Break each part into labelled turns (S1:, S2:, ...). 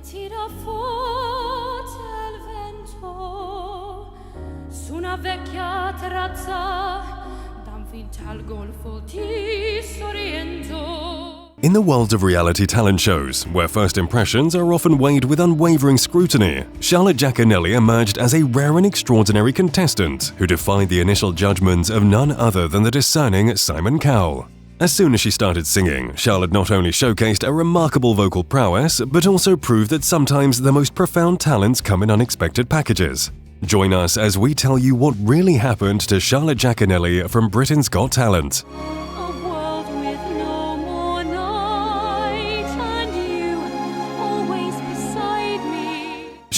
S1: tira forte il vento su una vecchia terrazza davanti al golfo di Sorrento.
S2: In the world of reality talent shows, where first impressions are often weighed with unwavering scrutiny, Charlotte Jaconelli emerged as a rare and extraordinary contestant who defied the initial judgments of none other than the discerning Simon Cowell. As soon as she started singing, Charlotte not only showcased a remarkable vocal prowess, but also proved that sometimes the most profound talents come in unexpected packages. Join us as we tell you what really happened to Charlotte Jaconelli from Britain's Got Talent.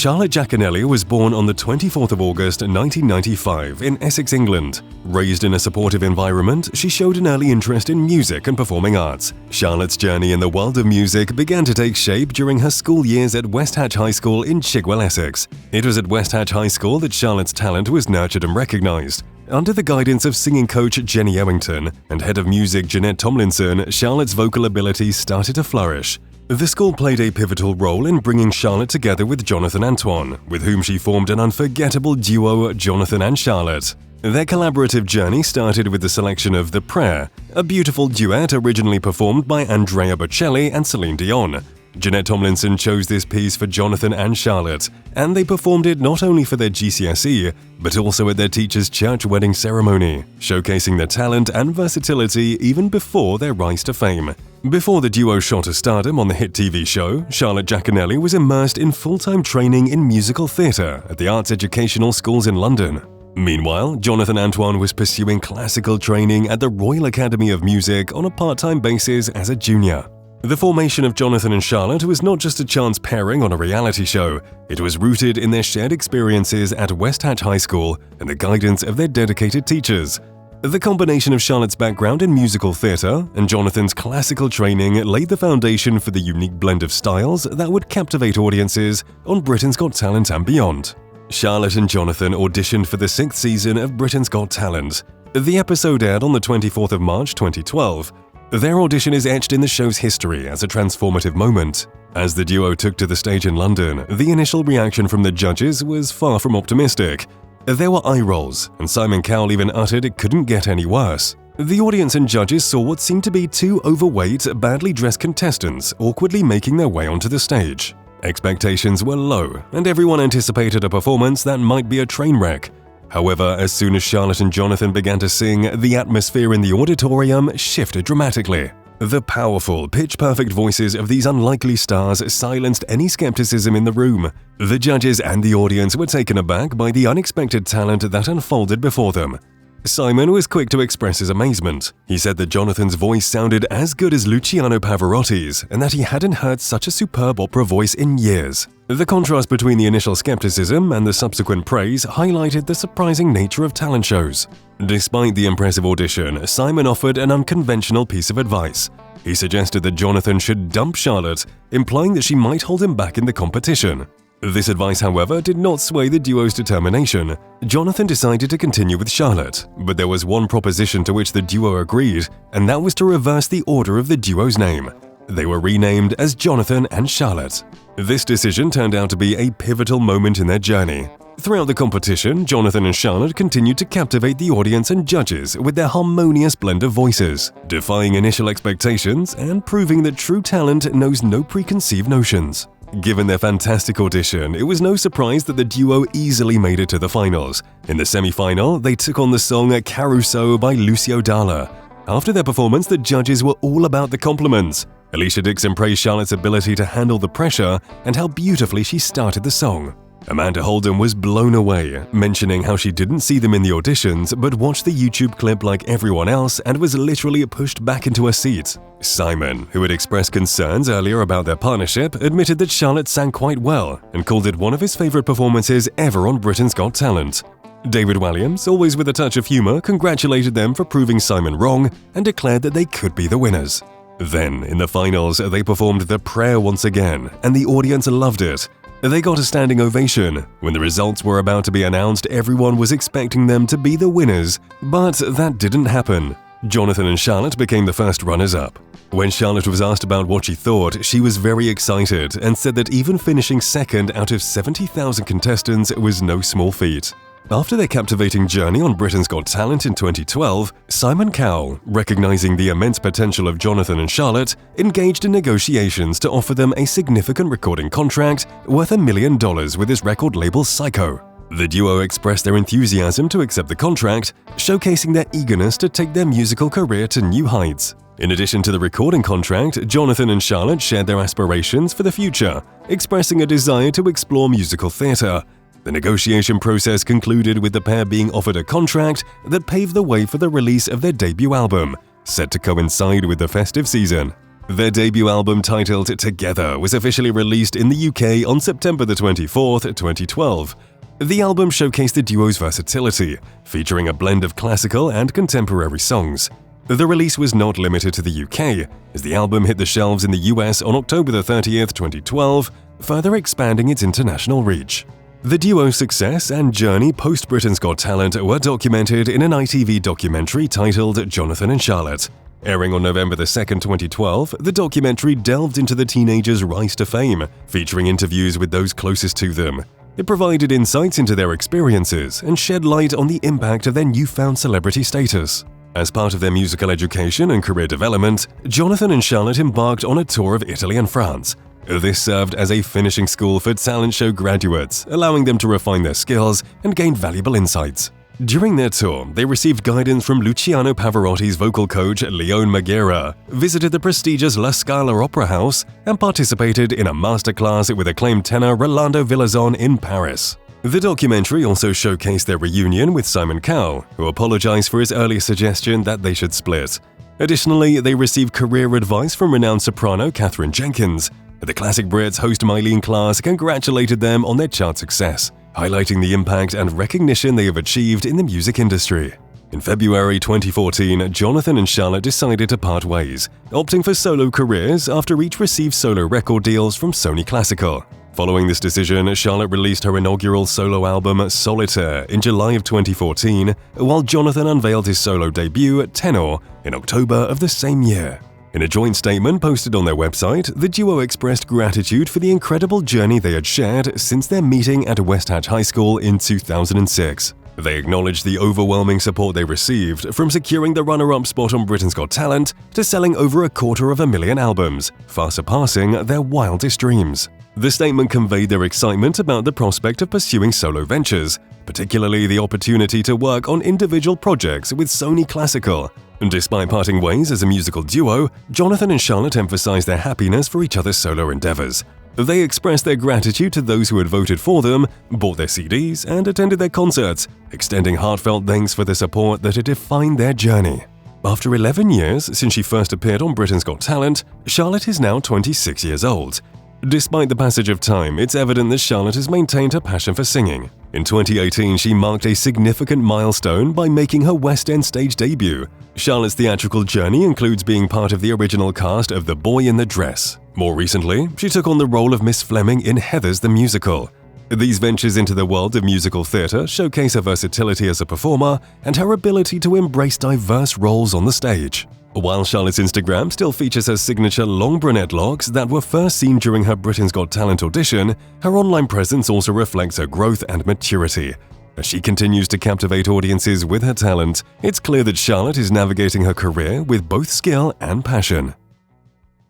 S2: Charlotte Jaconelli was born on the 24th of August 1995 in Essex, England. Raised in a supportive environment, she showed an early interest in music and performing arts. Charlotte's journey in the world of music began to take shape during her school years at West Hatch High School in Chigwell, Essex. It was at West Hatch High School that Charlotte's talent was nurtured and recognised. Under the guidance of singing coach Jenny Ewington and head of music Jeanette Tomlinson, Charlotte's vocal abilities started to flourish. The school played a pivotal role in bringing Charlotte together with Jonathan Antoine, with whom she formed an unforgettable duo, Jonathan and Charlotte. Their collaborative journey started with the selection of The Prayer, a beautiful duet originally performed by Andrea Bocelli and Celine Dion. Jeanette Tomlinson chose this piece for Jonathan and Charlotte, and they performed it not only for their GCSE, but also at their teacher's church wedding ceremony, showcasing their talent and versatility even before their rise to fame. Before the duo shot to stardom on the hit TV show, Charlotte Jaconelli was immersed in full-time training in musical theatre at the Arts Educational Schools in London. Meanwhile, Jonathan Antoine was pursuing classical training at the Royal Academy of Music on a part-time basis as a junior. The formation of Jonathan and Charlotte was not just a chance pairing on a reality show, it was rooted in their shared experiences at West Hatch High School and the guidance of their dedicated teachers. The combination of Charlotte's background in musical theatre and Jonathan's classical training laid the foundation for the unique blend of styles that would captivate audiences on Britain's Got Talent and beyond. Charlotte and Jonathan auditioned for the 6th season of Britain's Got Talent. The episode aired on the 24th of March 2012. Their audition is etched in the show's history as a transformative moment. As the duo took to the stage in London, the initial reaction from the judges was far from optimistic. There were eye rolls, and Simon Cowell even uttered it couldn't get any worse. The audience and judges saw what seemed to be two overweight, badly dressed contestants awkwardly making their way onto the stage. Expectations were low, and everyone anticipated a performance that might be a train wreck. However, as soon as Charlotte and Jonathan began to sing, the atmosphere in the auditorium shifted dramatically. The powerful, pitch-perfect voices of these unlikely stars silenced any skepticism in the room. The judges and the audience were taken aback by the unexpected talent that unfolded before them. Simon was quick to express his amazement. He said that Jonathan's voice sounded as good as Luciano Pavarotti's and that he hadn't heard such a superb opera voice in years. The contrast between the initial skepticism and the subsequent praise highlighted the surprising nature of talent shows. Despite the impressive audition, Simon offered an unconventional piece of advice. He suggested that Jonathan should dump Charlotte, implying that she might hold him back in the competition. This advice, however, did not sway the duo's determination. Jonathan decided to continue with Charlotte, but there was one proposition to which the duo agreed, and that was to reverse the order of the duo's name. They were renamed as Jonathan and Charlotte. This decision turned out to be a pivotal moment in their journey. Throughout the competition, Jonathan and Charlotte continued to captivate the audience and judges with their harmonious blend of voices, defying initial expectations and proving that true talent knows no preconceived notions. Given their fantastic audition, it was no surprise that the duo easily made it to the finals. In the semi-final, they took on the song Caruso by Lucio Dalla. After their performance, the judges were all about the compliments. Alicia Dixon praised Charlotte's ability to handle the pressure and how beautifully she started the song. Amanda Holden was blown away, mentioning how she didn't see them in the auditions but watched the YouTube clip like everyone else and was literally pushed back into her seat. Simon, who had expressed concerns earlier about their partnership, admitted that Charlotte sang quite well and called it one of his favorite performances ever on Britain's Got Talent. David Walliams, always with a touch of humor, congratulated them for proving Simon wrong and declared that they could be the winners. Then, in the finals, they performed The Prayer once again, and the audience loved it. They got a standing ovation. When the results were about to be announced, everyone was expecting them to be the winners, but that didn't happen. Jonathan and Charlotte became the first runners-up. When Charlotte was asked about what she thought, she was very excited and said that even finishing second out of 70,000 contestants was no small feat. After their captivating journey on Britain's Got Talent in 2012, Simon Cowell, recognizing the immense potential of Jonathan and Charlotte, engaged in negotiations to offer them a significant recording contract worth $1 million with his record label Psycho. The duo expressed their enthusiasm to accept the contract, showcasing their eagerness to take their musical career to new heights. In addition to the recording contract, Jonathan and Charlotte shared their aspirations for the future, expressing a desire to explore musical theatre. The negotiation process concluded with the pair being offered a contract that paved the way for the release of their debut album, set to coincide with the festive season. Their debut album, titled Together, was officially released in the UK on September 24, 2012. The album showcased the duo's versatility, featuring a blend of classical and contemporary songs. The release was not limited to the UK, as the album hit the shelves in the US on October 30, 2012, further expanding its international reach. The duo's success and journey post-Britain's Got Talent were documented in an ITV documentary titled Jonathan and Charlotte. Airing on November 2, 2012, the documentary delved into the teenagers' rise to fame, featuring interviews with those closest to them. It provided insights into their experiences and shed light on the impact of their newfound celebrity status. As part of their musical education and career development, Jonathan and Charlotte embarked on a tour of Italy and France. This served as a finishing school for talent show graduates, allowing them to refine their skills and gain valuable insights. During their tour, they received guidance from Luciano Pavarotti's vocal coach Leone Maghera, visited the prestigious La Scala Opera House, and participated in a masterclass with acclaimed tenor Rolando Villazon in Paris. The documentary also showcased their reunion with Simon Cowell, who apologized for his earlier suggestion that they should split. Additionally, they received career advice from renowned soprano Katherine Jenkins. The classic Brits host Mylene Klaas congratulated them on their chart success, highlighting the impact and recognition they have achieved in the music industry. In February 2014, Jonathan and Charlotte decided to part ways, opting for solo careers after each received solo record deals from Sony Classical. Following this decision, Charlotte released her inaugural solo album Solitaire in July of 2014, while Jonathan unveiled his solo debut Tenor in October of the same year. In a joint statement posted on their website, the duo expressed gratitude for the incredible journey they had shared since their meeting at West Hatch High School in 2006. They acknowledged the overwhelming support they received, from securing the runner-up spot on Britain's Got Talent to selling over 250,000 albums, far surpassing their wildest dreams. The statement conveyed their excitement about the prospect of pursuing solo ventures, particularly the opportunity to work on individual projects with Sony Classical. Despite parting ways as a musical duo, Jonathan and Charlotte emphasized their happiness for each other's solo endeavors. They expressed their gratitude to those who had voted for them, bought their CDs, and attended their concerts, extending heartfelt thanks for the support that had defined their journey. After 11 years since she first appeared on Britain's Got Talent, Charlotte is now 26 years old. Despite the passage of time, it's evident that Charlotte has maintained her passion for singing. In 2018, she marked a significant milestone by making her West End stage debut. Charlotte's theatrical journey includes being part of the original cast of The Boy in the Dress. More recently, she took on the role of Miss Fleming in Heathers the Musical. These ventures into the world of musical theatre showcase her versatility as a performer and her ability to embrace diverse roles on the stage. While Charlotte's Instagram still features her signature long brunette locks that were first seen during her Britain's Got Talent audition, her online presence also reflects her growth and maturity. As she continues to captivate audiences with her talent, it's clear that Charlotte is navigating her career with both skill and passion.